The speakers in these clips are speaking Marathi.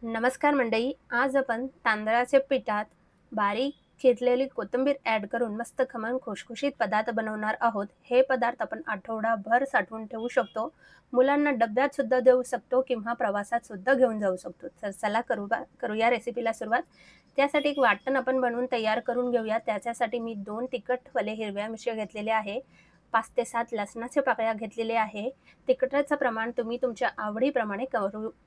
नमस्कार मंडळी. आज आपण तांदळाच्या पिठात बारीक चिरलेली कोथिंबीर ॲड करून मस्त खमंग खुशखुशीत पदार्थ बनवणार आहोत. हे पदार्थ आपण आठवडाभर साठवून ठेवू शकतो. मुलांना डब्यात सुद्धा देऊ शकतो किंवा प्रवासात सुद्धा घेऊन जाऊ शकतो. तर चला करूया रेसिपीला सुरुवात. त्यासाठी एक वाटण आपण बनवून तयार करून घेऊया. त्याच्यासाठी मी 2 तिखटवाले हिरव्या मिरच्या घेतलेल्या आहे. 5 ते 7 लसणाच्या पाकळ्या घेतलेले आहे. तिखटाचं प्रमाण तुम्ही तुमच्या आवडीप्रमाणे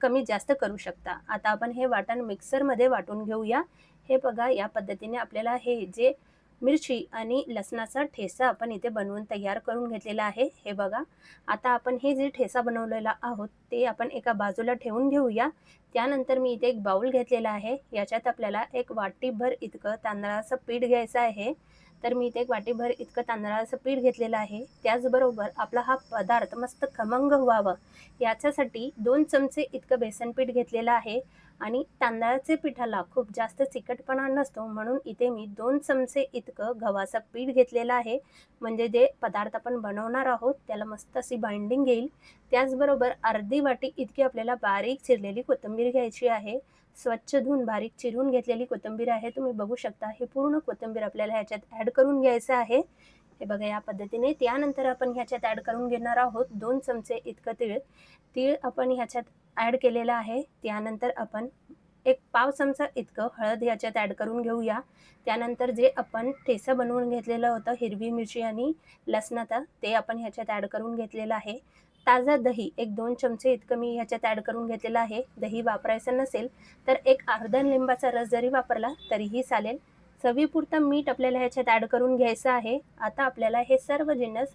कमी जास्त करू शकता. आता आपण हे वाटण मिक्सरमध्ये वाटून घेऊया. हे बघा, या पद्धतीने आपल्याला हे जे मिरची आणि लसणाचा ठेचा आपण इथे बनवून तयार करून घेतलेला आहे. हे बघा, आता आपण हे जे ठेचा बनवलेला आहोत ते आपण एका बाजूला ठेवून घेऊया. त्यानंतर मी इथे एक बाउल घेतलेला आहे. याच्यात आपल्याला एक वाटीभर इतकं तांदळाचं पीठ घ्यायचं आहे. तर मी इथे एक वाटीभर इतकं तांदळाचं पीठ घेतलेलं आहे. त्याचबरोबर आपला हा पदार्थ मस्त खमंग व्हावं याच्यासाठी 2 चमचे इतकं बेसन पीठ घेतलेलं आहे आणि तांदळाच्या पिठाला खूप जास्त चिकटपणा नसतो, म्हणून इथे मी 2 चमचे इतकं गव्हाचं पीठ घेतलेलं आहे. म्हणजे जे पदार्थ आपण बनवणार आहोत त्याला मस्त अशी बाइंडिंग येईल. त्याचबरोबर अर्धी वाटी इतकी आपल्याला बारीक चिरलेली कोथिंबीर घ्यायची आहे. स्वच्छ धुवून बारीक चिरून घेतलेली कोथिंबीर आहे. तुम्ही बघू शकता हे पूर्ण कोथिंबीर आपल्याला ह्याच्यात ॲड करून घ्यायचं आहे. हे बघा, या पद्धतीने. त्यानंतर आपण ह्याच्यात ॲड करून घेणार आहोत 2 चमचे इतकं तीळ. तीळ आपण ह्याच्यात ॲड केलेलं आहे. त्यानंतर आपण एक पाव चमचा इतकं हळद ह्याच्यात ॲड करून घेऊया. त्यानंतर जे आपण ठेचा बनवून घेतलेलं होतं हिरवी मिरची आणि लसणाचं, ते आपण ह्याच्यात ॲड करून घेतलेलं आहे. ताजं दही एक 2 चमचे इतकं मी ह्याच्यात ॲड करून घेतलेलं आहे. दही वापरायचं नसेल तर एक अर्धा लिंबाचा रस जरी वापरला तरीही चालेल. चवीपुरतं मीठ आपल्याला ह्याच्यात ॲड करून घ्यायचं आहे. आता आपल्याला हे सर्व जिन्नस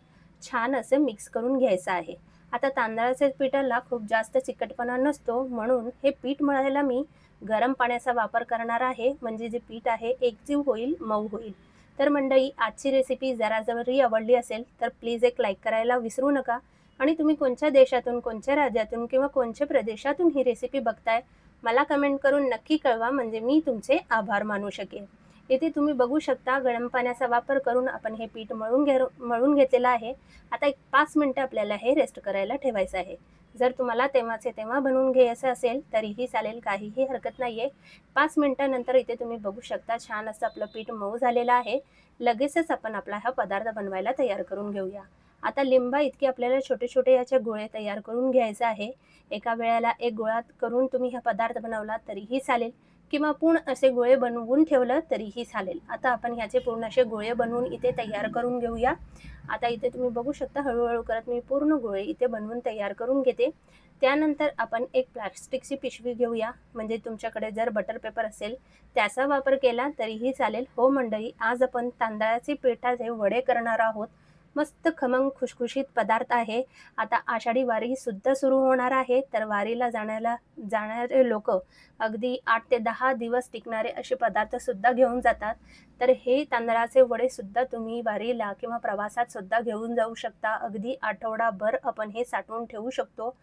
छान असं मिक्स करून घ्यायचं आहे. आता तांदळाच्या पिठाला खूप जास्त चिकटपणा नसतो, म्हणून हे पीठ मळायला मी गरम पाण्याचा वापर करणार आहे. म्हणजे जे पीठ आहे एकजीव होईल, मऊ होईल. तर मंडळी, आजची रेसिपी जरी आवडली असेल तर प्लीज एक लाईक करायला विसरू नका. आणि तुम्ही कोणत्या देशातून, कोणत्या राज्यातून किंवा कोणत्या प्रदेशातून ही रेसिपी बघताय मला कमेंट करून नक्की कळवा, म्हणजे मी तुमचे आभार मानू शकेन. इथे तुम्ही बघू शकता गरम पाण्याचा वापर करून आपण हे पीठ मळून घेतलेलं आहे. आता एक 5 मिनिटं आपल्याला हे रेस्ट करायला ठेवायचं आहे. जर तुम्हाला तेव्हाचे तेव्हा बनवून घ्यायचं असेल तरीही चालेल, काहीही हरकत नाही आहे. 5 मिनिटानंतर इथे तुम्ही बघू शकता छान असं आपलं पीठ मऊ झालेलं आहे. लगेचच आपण आपला हा पदार्थ बनवायला तयार करून घेऊया. आता लिंबा इतके आपल्याला छोटे छोटे याचे गोळे तयार करून घ्यायचे आहे. एका वेळेला एक गोळा करून तुम्ही हा पदार्थ बनवला तरीही चालेल किंवा पूर्ण असे गोळे बनवून ठेवलं तरीही चालेल. आता आपण ह्याचे पूर्ण असे गोळे बनवून इथे तयार करून घेऊया. आता इथे तुम्ही बघू शकता हळूहळू करत मी पूर्ण गोळे इथे बनवून तयार करून घेते. त्यानंतर आपण एक प्लास्टिकची पिशवी घेऊया. म्हणजे तुमच्याकडे जर बटर पेपर असेल त्याचा वापर केला तरीही चालेल. हो मंडळी, आज आपण तांदळाचे पिठाचे वडे करणार आहोत. मस्त खमंग खुशखुशीत पदार्थ आहे. आता आषाढी वारी सुद्धा सुरू होणार आहे. तर वारीला जाणारे लोक अगदी 8 ते 10 दिवस टिकणारे असे पदार्थ सुद्धा घेऊन जातात. तर हे तांदळाचे वडे सुद्धा तुम्ही वारीला किंवा प्रवासात सुद्धा घेऊन जाऊ शकता. अगदी आठवडाभर आपण हे साठवून ठेवू शकतो.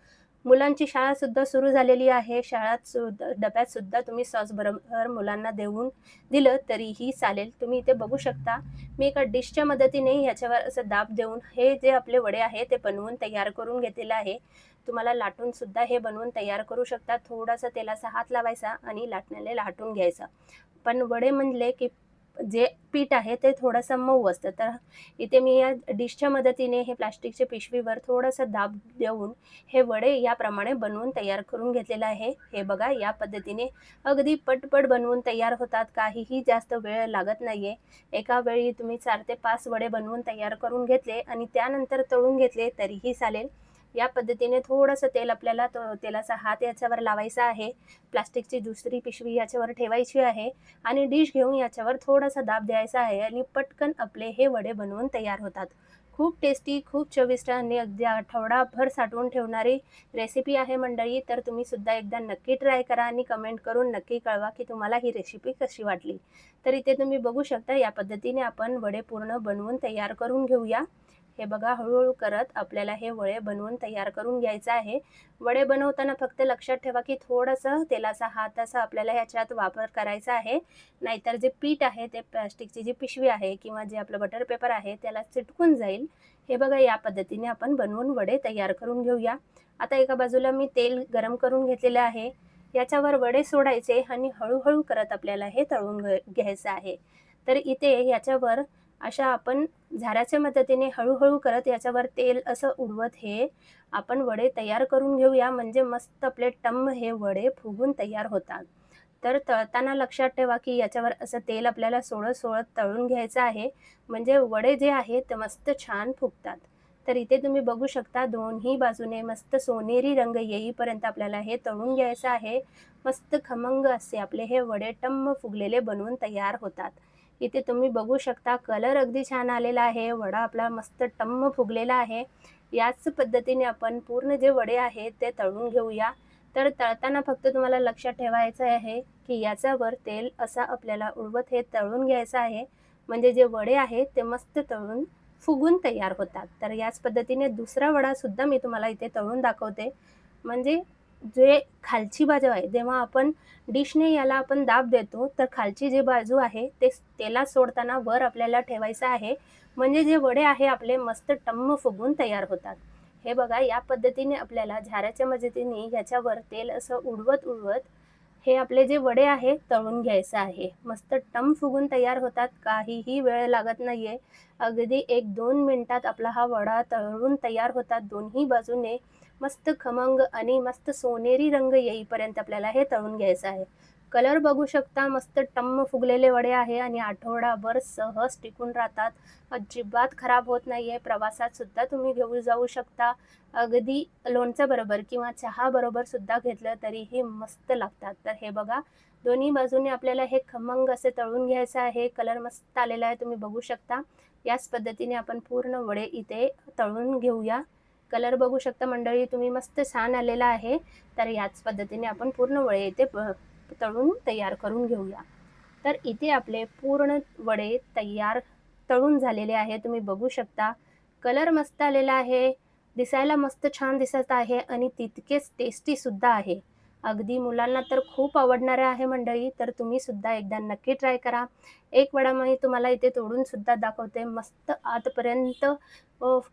मुलांची शाळा सुद्धा सुरू झालेली आहे. शाळेत सुद्धा डब्यात सुद्धा तुम्ही सॉसबरोबर मुलांना दिलं तरीही चालेल. तुम्ही इथे बघू शकता मी एका डिशच्या मदतीने ह्याच्यावर असं दाब देऊन हे जे आपले वडे आहे ते बनवून तयार करून घेतलेलं आहे. तुम्हाला लाटून सुद्धा हे बनवून तयार करू शकता. थोडासा तेलाचा हात लावायचा आणि लाटण्याने लाटून घ्यायचा. पण वडे म्हणले की जे पीठ आहे ते थोडंसं मऊ असतं. तर इथे मी या डिशच्या मदतीने हे प्लास्टिकच्या पिशवीवर थोडंसं दाब देऊन हे वडे याप्रमाणे बनवून तयार करून घेतलेलं आहे. हे बघा, या पद्धतीने अगदी पटपट बनवून तयार होतात. काहीही जास्त वेळ लागत नाहीये. एका वेळी तुम्ही 4 ते 5 वडे बनवून तयार करून घेतले आणि त्यानंतर तळून घेतले तरीही चालेल. या पद्धतीने थोडंसं तेल आपल्याला तेलाचा हात याच्यावर लावायचा आहे. प्लास्टिकची दुसरी पिशवी याच्यावर ठेवायची आहे आणि डिश घेऊन याच्यावर थोडासा दाब द्यायचा आहे आणि पटकन आपले हे वडे बनवून तयार होतात. खूप टेस्टी, खूप चविष्ट आणि अगदी आठवडाभर साठवून ठेवणारी रेसिपी आहे मंडळी. तर तुम्ही सुद्धा एकदा नक्की ट्राय करा आणि कमेंट करून नक्की कळवा की तुम्हाला ही रेसिपी कशी वाटली. तर इथे तुम्ही बघू शकता या पद्धतीने आपण वडे पूर्ण बनवून तयार करून घेऊया. हे बघा, हळूहळू करत आपल्याला हे वडे बनवून तयार करून घ्यायचं आहे. वडे बनवताना फक्त लक्षात ठेवा की थोडंसं तेलाचा हात असा आपल्याला ह्याच्यात वापर करायचा आहे. नाहीतर जे पीठ आहे ते प्लास्टिकची जी पिशवी आहे किंवा जे आपलं बटर पेपर आहे त्याला चिटकून जाईल. हे बघा, या पद्धतीने आपण बनवून वडे तयार करून घेऊया. आता एका बाजूला मी तेल गरम करून घेतलेलं आहे. याच्यावर वडे सोडायचे आणि हळू करत आपल्याला हे तळून घ्यायचं आहे. तर इथे याच्यावर अशा आपण झाऱ्याच्या मदतीने हळू करत याच्यावर तेल असं उडवत हे आपण वडे तयार करून घेऊया, म्हणजे मस्त आपले टम्म हे वडे फुगून तयार होतात. तर तळताना लक्षात ठेवा, की याच्यावर असं तेल आपल्याला सोडत तळून घ्यायचं आहे, म्हणजे वडे जे आहेत ते मस्त छान फुगतात. तर इथे तुम्ही बघू शकता दोन्ही बाजूने मस्त सोनेरी रंग येईपर्यंत आपल्याला हे तळून घ्यायचं आहे. मस्त खमंग असे आपले हे वडे टम्म फुगलेले बनवून तयार होतात. इथे तुम्ही बघू शकता कलर अगदी छान आलेला आहे. वडा आपला मस्त टम्म फुगलेला आहे. याच पद्धतीने आपण पूर्ण जे वडे आहेत ते तळून घेऊया. तर तळताना फक्त तुम्हाला लक्षात ठेवायचं आहे, की याच्यावर तेल असा आपल्याला उडवत हे तळून घ्यायचं आहे. म्हणजे जे वडे आहेत ते मस्त तळून फुगून तयार होतात. तर याच पद्धतीने दुसरा वडासुद्धा मी तुम्हाला इथे तळून दाखवते. म्हणजे जे खालची बाजू आहे, जेव्हा आपण डिशने याला आपण दाब देतो, तर खालची जी बाजू आहे ते तेलात सोडताना वर आपल्याला ठेवायचं आहे. म्हणजे जे वडे आहे आपले मस्त टम्म फुगून तयार होतात. हे बघा या पद्धतीने आपल्याला झाऱ्याच्या मदतीने याच्यावर तेल असं उडवत हे आपले जे वडे आहेत तळून घ्यायचं आहे. मस्त टम फुगून तयार होतात. काहीही वेळ लागत नाहीये. अगदी 1-2 मिनिटात आपला हा वडा तळून तयार होतात. दोन्ही बाजूने मस्त खमंग आणि मस्त सोनेरी रंग येईपर्यंत आपल्याला हे तळून घ्यायचं आहे. कलर बघू शकता मस्त टम्म फुगलेले वडे आहे आणि आठवडाभर सहज टिकून राहतात. अजिबात खराब होत नाहीये. प्रवासात सुद्धा तुम्ही घेऊन जाऊ शकता. अगदी लोणच्याबरोबर किंवा चहाबरोबर सुद्धा घेतलं तरीही मस्त लागतात. तर हे बघा दोन्ही बाजूने आपल्याला हे खमंग असे तळून घ्यायचं आहे. कलर मस्त आलेला आहे तुम्ही बघू शकता. याच पद्धतीने आपण पूर्ण वडे इथे तळून घेऊया. कलर बघू शकता मंडळी तुम्ही मस्त छान आलेला आहे. तर याच पद्धतीने आपण पूर्ण वडे इथे तळून तयार करून घेऊया. तर इथे आपले पूर्ण वडे तळून झालेले आहे. तुम्ही बघू शकता. कलर मस्त आलेला आहे. दिसायला मस्त छान दिसत आहे आणि तितकेच टेस्टी सुद्धा आहे. अगदी मुलांना तर खूप आवडणारे आहे मंडळी. तर तुम्ही सुद्धा एकदा नक्की ट्राय करा. एक वडा मी तुम्हाला इथे तोडून सुद्धा दाखवते. मस्त आतपर्यंत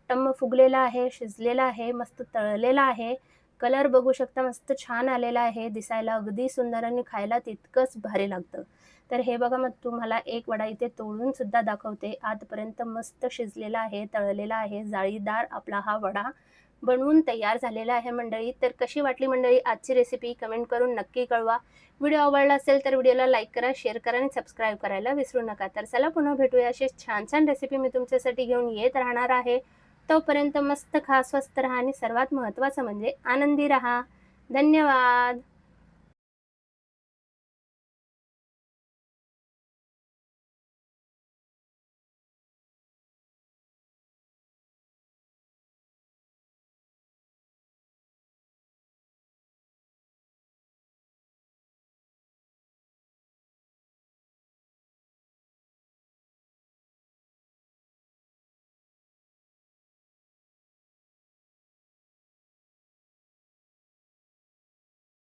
टम्म फुगलेला आहे, शिजलेला आहे, मस्त तळलेला आहे. कलर बघू शकता मस्त छान आलेला आहे. दिसायला अगदी सुंदर आणि खायला तितकंच भारी लागतं. तर हे बघा मग तुम्हाला एक वडा इथे तोडून सुद्धा दाखवते. आतपर्यंत मस्त शिजलेला आहे, तळलेला आहे, जाळीदार आपला हा वडा बनवून तयार झालेला आहे मंडळी. तर कशी वाटली मंडळी आजची रेसिपी कमेंट करून नक्की कळवा. व्हिडिओ आवडला असेल तर व्हिडिओला लाईक करा, शेअर करा आणि सबस्क्राईब करायला विसरू नका. तर चला पुन्हा भेटूया. अशीच छान रेसिपी मी तुमच्यासाठी घेऊन येत राहणार आहे. तोपर्यंत मस्त खा, स्वस्त राहा आणि सर्वात महत्त्वाचं म्हणजे आनंदी राहा. धन्यवाद.